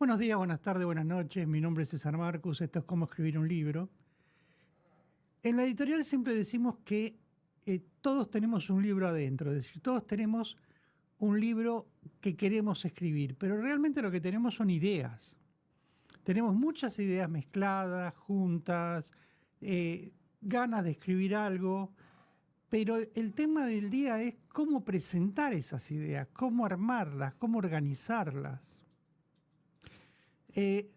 Buenos días, buenas tardes, buenas noches. Mi nombre es César Marcus. Esto es Cómo escribir un libro. En la editorial siempre decimos que todos tenemos un libro adentro, es decir, todos tenemos un libro que queremos escribir, pero realmente lo que tenemos son ideas. Tenemos muchas ideas mezcladas, juntas, ganas de escribir algo, pero el tema del día es cómo presentar esas ideas, cómo armarlas, cómo organizarlas. Eh,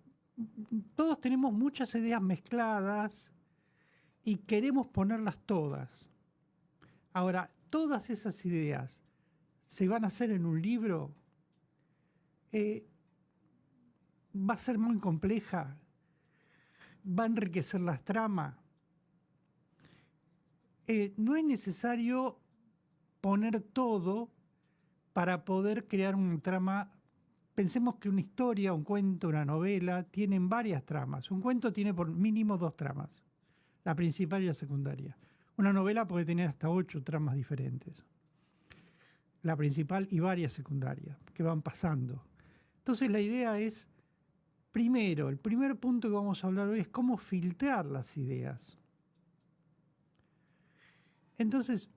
Todos tenemos muchas ideas mezcladas y queremos ponerlas todas. Ahora, todas esas ideas se van a hacer en un libro. Va a ser muy compleja, va a enriquecer las tramas. No es necesario poner todo para poder crear una trama. Pensemos que una historia, un cuento, una novela, tienen varias tramas. Un cuento tiene por mínimo 2 tramas, la principal y la secundaria. Una novela puede tener hasta 8 tramas diferentes, la principal y varias secundarias, que van pasando. Entonces la idea es, primero, el primer punto que vamos a hablar hoy es cómo filtrar las ideas. Entonces,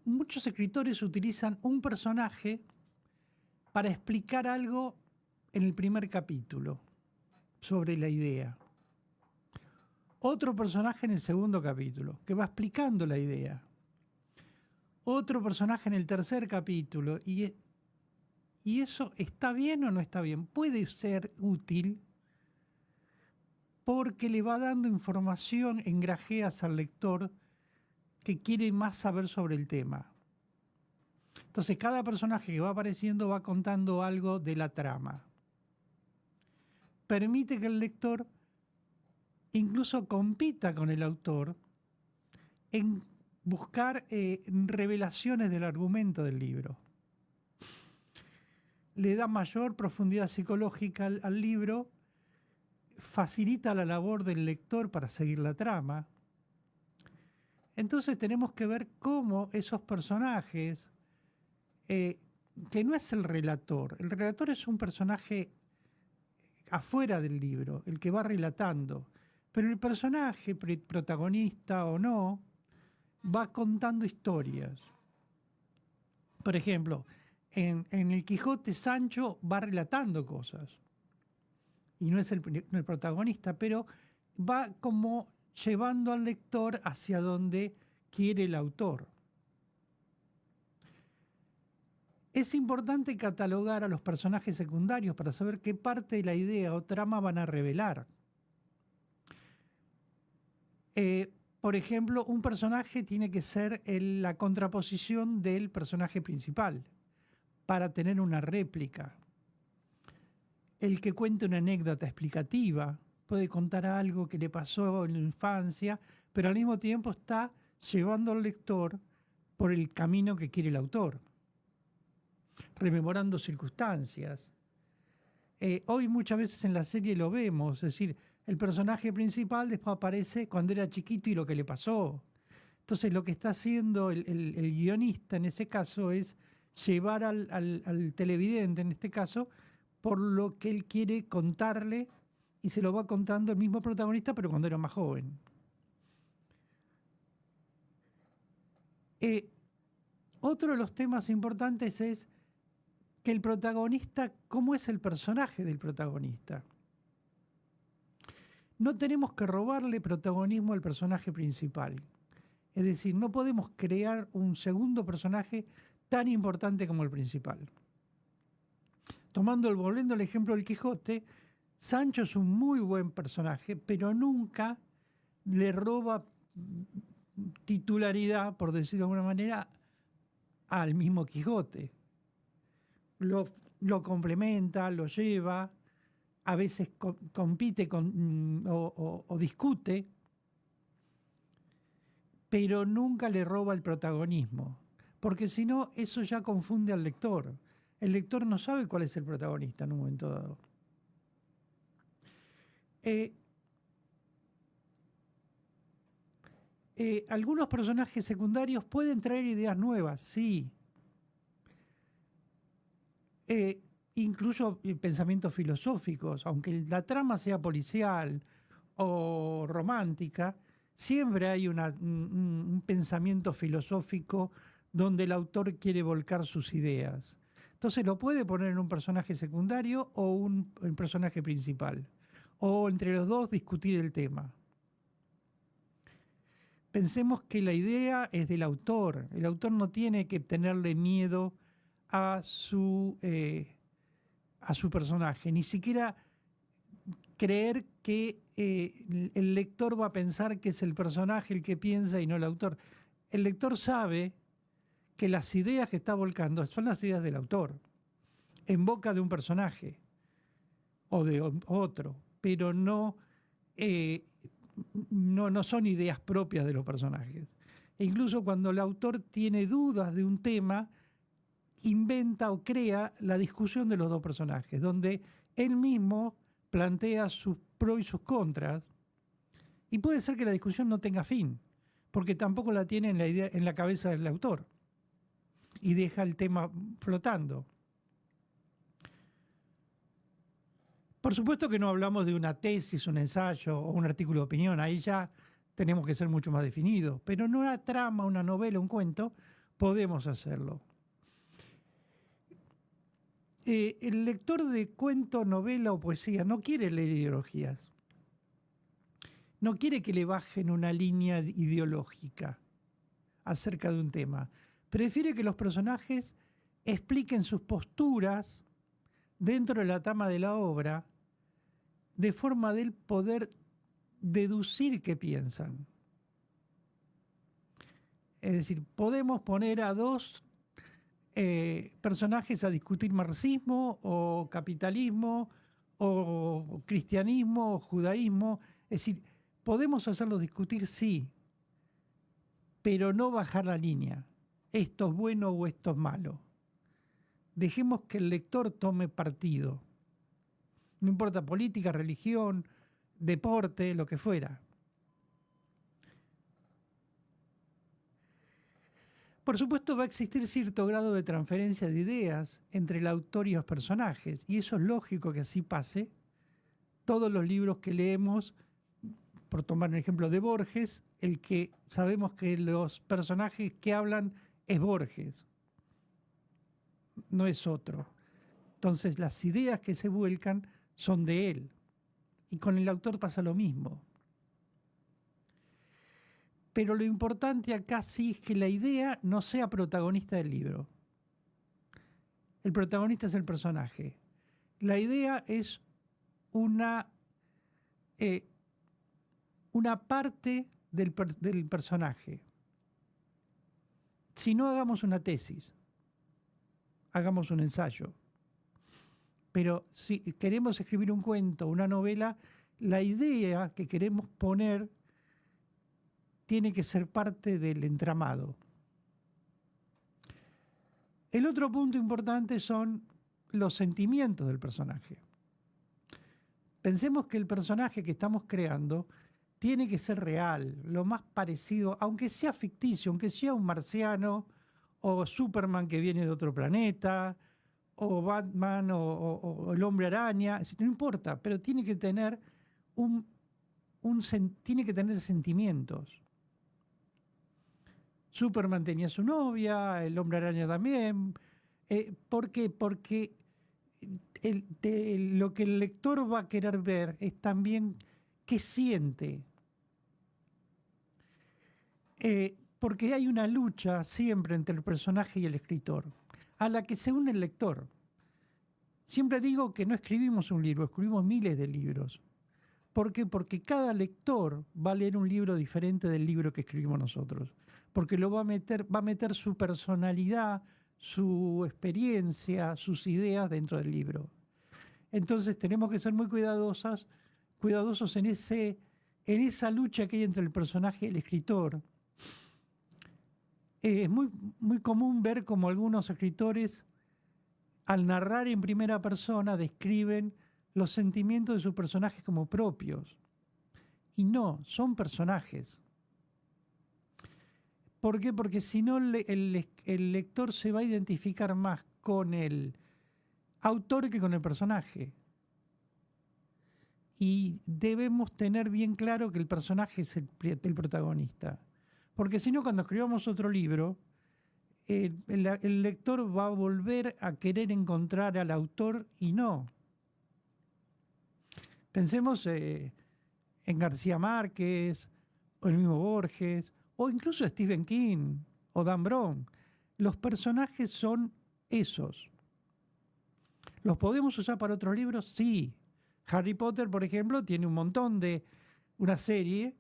muchos escritores utilizan un personaje para explicar algo en el primer capítulo sobre la idea. Otro personaje en el segundo capítulo, que va explicando la idea. Otro personaje en el tercer capítulo. ¿Y eso está bien o no está bien? Puede ser útil porque le va dando información en grajeas al lector que quiere más saber sobre el tema. Entonces cada personaje que va apareciendo va contando algo de la trama. Permite que el lector incluso compita con el autor en buscar revelaciones del argumento del libro. Le da mayor profundidad psicológica al libro, facilita la labor del lector para seguir la trama. Entonces tenemos que ver cómo esos personajes, que no es el relator es un personaje afuera del libro, el que va relatando, pero el personaje, protagonista o no, va contando historias. Por ejemplo, en El Quijote, Sancho va relatando cosas, y no es el protagonista, pero va como llevando al lector hacia donde quiere el autor. Es importante catalogar a los personajes secundarios para saber qué parte de la idea o trama van a revelar. Por ejemplo, un personaje tiene que ser la contraposición del personaje principal para tener una réplica. El que cuente una anécdota explicativa puede contar algo que le pasó en la infancia, pero al mismo tiempo está llevando al lector por el camino que quiere el autor, rememorando circunstancias. Hoy muchas veces en la serie lo vemos, es decir, el personaje principal después aparece cuando era chiquito y lo que le pasó. Entonces lo que está haciendo el guionista en ese caso es llevar al televidente, en este caso, por lo que él quiere contarle, y se lo va contando el mismo protagonista, pero cuando era más joven. Otro de los temas importantes es que el protagonista, ¿cómo es el personaje del protagonista? No tenemos que robarle protagonismo al personaje principal. Es decir, no podemos crear un segundo personaje tan importante como el principal. Volviendo al ejemplo del Quijote, Sancho es un muy buen personaje, pero nunca le roba titularidad, por decirlo de alguna manera, al mismo Quijote. Lo complementa, lo lleva, a veces compite o discute, pero nunca le roba el protagonismo, porque si no, eso ya confunde al lector. El lector no sabe cuál es el protagonista en un momento dado. Algunos personajes secundarios pueden traer ideas nuevas, sí. incluso pensamientos filosóficos, aunque la trama sea policial o romántica, siempre hay un pensamiento filosófico donde el autor quiere volcar sus ideas. Entonces lo puede poner en un personaje secundario o un personaje principal, o entre los dos discutir el tema. Pensemos que la idea es del autor. El autor no tiene que tenerle miedo a su personaje, ni siquiera creer que el lector va a pensar que es el personaje el que piensa y no el autor. El lector sabe que las ideas que está volcando son las ideas del autor, en boca de un personaje o de otro, pero no son ideas propias de los personajes. E incluso cuando el autor tiene dudas de un tema, inventa o crea la discusión de los dos personajes, donde él mismo plantea sus pros y sus contras, y puede ser que la discusión no tenga fin, porque tampoco la tiene en la cabeza del autor, y deja el tema flotando. Por supuesto que no hablamos de una tesis, un ensayo o un artículo de opinión, ahí ya tenemos que ser mucho más definidos, pero en una trama, una novela, un cuento, podemos hacerlo. El lector de cuento, novela o poesía no quiere leer ideologías, no quiere que le bajen una línea ideológica acerca de un tema, prefiere que los personajes expliquen sus posturas dentro de la trama de la obra, de forma de poder deducir qué piensan. Es decir, podemos poner a dos personajes a discutir marxismo o capitalismo o cristianismo o judaísmo. Es decir, podemos hacerlos discutir, sí, pero no bajar la línea. Esto es bueno o esto es malo. Dejemos que el lector tome partido. No importa política, religión, deporte, lo que fuera. Por supuesto va a existir cierto grado de transferencia de ideas entre el autor y los personajes, y eso es lógico que así pase. Todos los libros que leemos, por tomar un ejemplo de Borges, el que sabemos que los personajes que hablan es Borges, no es otro. Entonces las ideas que se vuelcan son de él. Y con el autor pasa lo mismo. Pero lo importante acá sí es que la idea no sea protagonista del libro. El protagonista es el personaje. La idea es una parte del personaje. Si no, hagamos una tesis, hagamos un ensayo. Pero si queremos escribir un cuento, una novela, la idea que queremos poner tiene que ser parte del entramado. El otro punto importante son los sentimientos del personaje. Pensemos que el personaje que estamos creando tiene que ser real, lo más parecido, aunque sea ficticio, aunque sea un marciano o Superman que viene de otro planeta, o Batman o el Hombre Araña, no importa, pero tiene que tener tiene que tener sentimientos. Superman tenía su novia, el Hombre Araña también. ¿Por qué? Porque lo que el lector va a querer ver es también qué siente. Porque hay una lucha siempre entre el personaje y el escritor, a la que se une el lector. Siempre digo que no escribimos un libro, escribimos miles de libros. ¿Por qué? Porque cada lector va a leer un libro diferente del libro que escribimos nosotros. Porque va a meter su personalidad, su experiencia, sus ideas dentro del libro. Entonces tenemos que ser muy cuidadosos en esa lucha que hay entre el personaje y el escritor. Es muy común ver como algunos escritores, al narrar en primera persona, describen los sentimientos de sus personajes como propios. Y no, son personajes. ¿Por qué? Porque si no, el lector se va a identificar más con el autor que con el personaje. Y debemos tener bien claro que el personaje es el protagonista. Porque si no, cuando escribamos otro libro, el lector va a volver a querer encontrar al autor y no. Pensemos en García Márquez, o el mismo Borges, o incluso Stephen King, o Dan Brown. Los personajes son esos. ¿Los podemos usar para otros libros? Sí. Harry Potter, por ejemplo, tiene un montón de una serie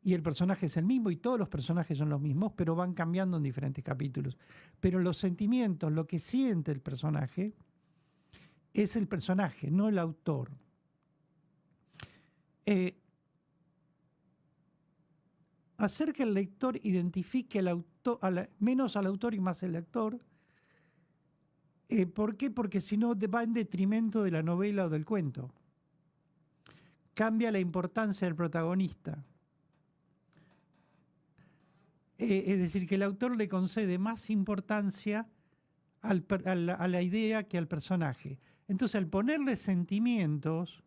y el personaje es el mismo y todos los personajes son los mismos, pero van cambiando en diferentes capítulos. Pero los sentimientos, lo que siente el personaje, es el personaje, no el autor. Hacer que el lector identifique al autor, menos al autor y más al lector. ¿Por qué? Porque si no va en detrimento de la novela o del cuento. Cambia la importancia del protagonista. Es decir, que el autor le concede más importancia a la idea que al personaje. Entonces, al ponerle sentimientos,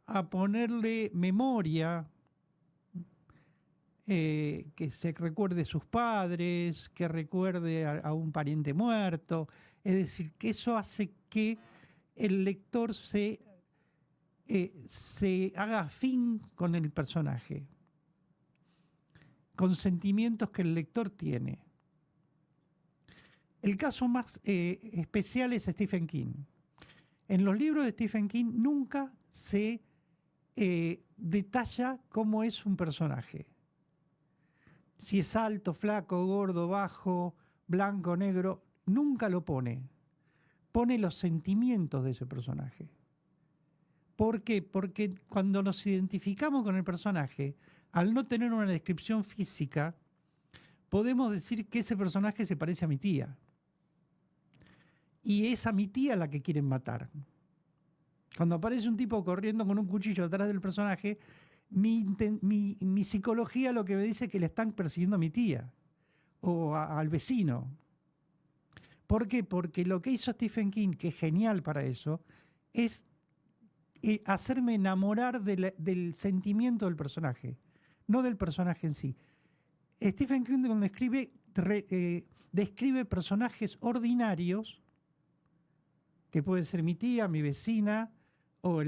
a ponerle memoria, que se recuerde sus padres, que recuerde a un pariente muerto, es decir, que eso hace que el lector se haga afín con el personaje, con sentimientos que el lector tiene. El caso más especial es Stephen King. En los libros de Stephen King nunca se detalla cómo es un personaje. Si es alto, flaco, gordo, bajo, blanco, negro, nunca lo pone. Pone los sentimientos de ese personaje. ¿Por qué? Porque cuando nos identificamos con el personaje, al no tener una descripción física, podemos decir que ese personaje se parece a mi tía. Y es a mi tía la que quieren matar. Cuando aparece un tipo corriendo con un cuchillo detrás del personaje, mi psicología lo que me dice es que le están persiguiendo a mi tía o al vecino. ¿Por qué? Porque lo que hizo Stephen King, que es genial para eso, es hacerme enamorar del sentimiento del personaje, no del personaje en sí. Stephen King cuando escribe, describe personajes ordinarios, que puede ser mi tía, mi vecina o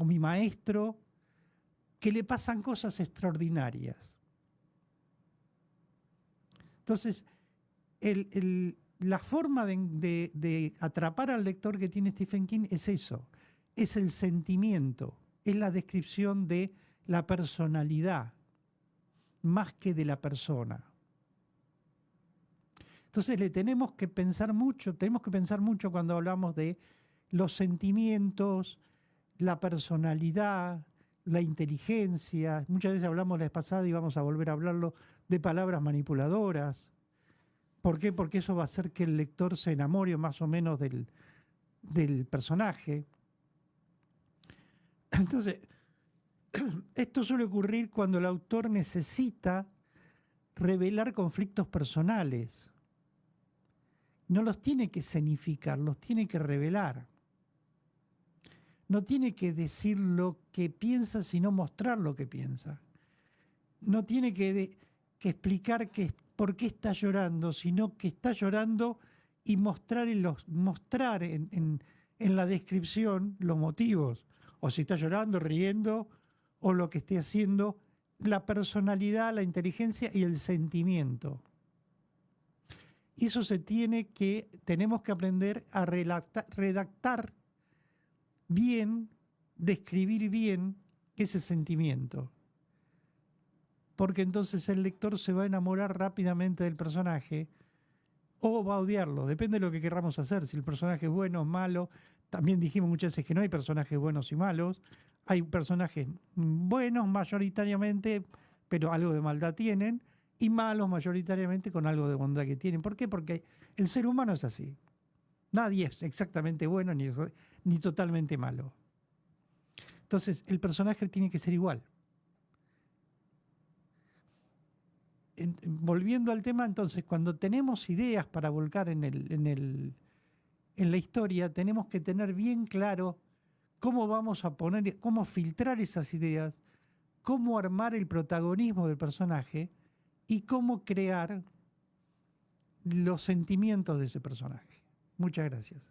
mi maestro, que le pasan cosas extraordinarias. Entonces, la forma de atrapar al lector que tiene Stephen King es eso, es el sentimiento, es la descripción de la personalidad, más que de la persona. Entonces tenemos que pensar mucho cuando hablamos de los sentimientos, la personalidad, la inteligencia. Muchas veces hablamos la vez pasada y vamos a volver a hablarlo de palabras manipuladoras. ¿Por qué? Porque eso va a hacer que el lector se enamore más o menos del personaje. Entonces, esto suele ocurrir cuando el autor necesita revelar conflictos personales. No los tiene que escenificar, los tiene que revelar. No tiene que decir lo que piensa, sino mostrar lo que piensa. No tiene que explicar por qué está llorando, sino que está llorando y mostrar en la descripción los motivos. O si está llorando, riendo, o lo que esté haciendo, la personalidad, la inteligencia y el sentimiento. Eso tenemos que aprender a redactar bien, describir bien ese sentimiento. Porque entonces el lector se va a enamorar rápidamente del personaje o va a odiarlo, depende de lo que queramos hacer, si el personaje es bueno o malo. También dijimos muchas veces que no hay personajes buenos y malos, hay personajes buenos mayoritariamente, pero algo de maldad tienen, y malos mayoritariamente con algo de bondad que tienen. ¿Por qué? Porque el ser humano es así. Nadie es exactamente bueno ni totalmente malo. Entonces, el personaje tiene que ser igual. Volviendo al tema, entonces, cuando tenemos ideas para volcar en el en la historia tenemos que tener bien claro cómo vamos a poner, cómo filtrar esas ideas, cómo armar el protagonismo del personaje y cómo crear los sentimientos de ese personaje. Muchas gracias.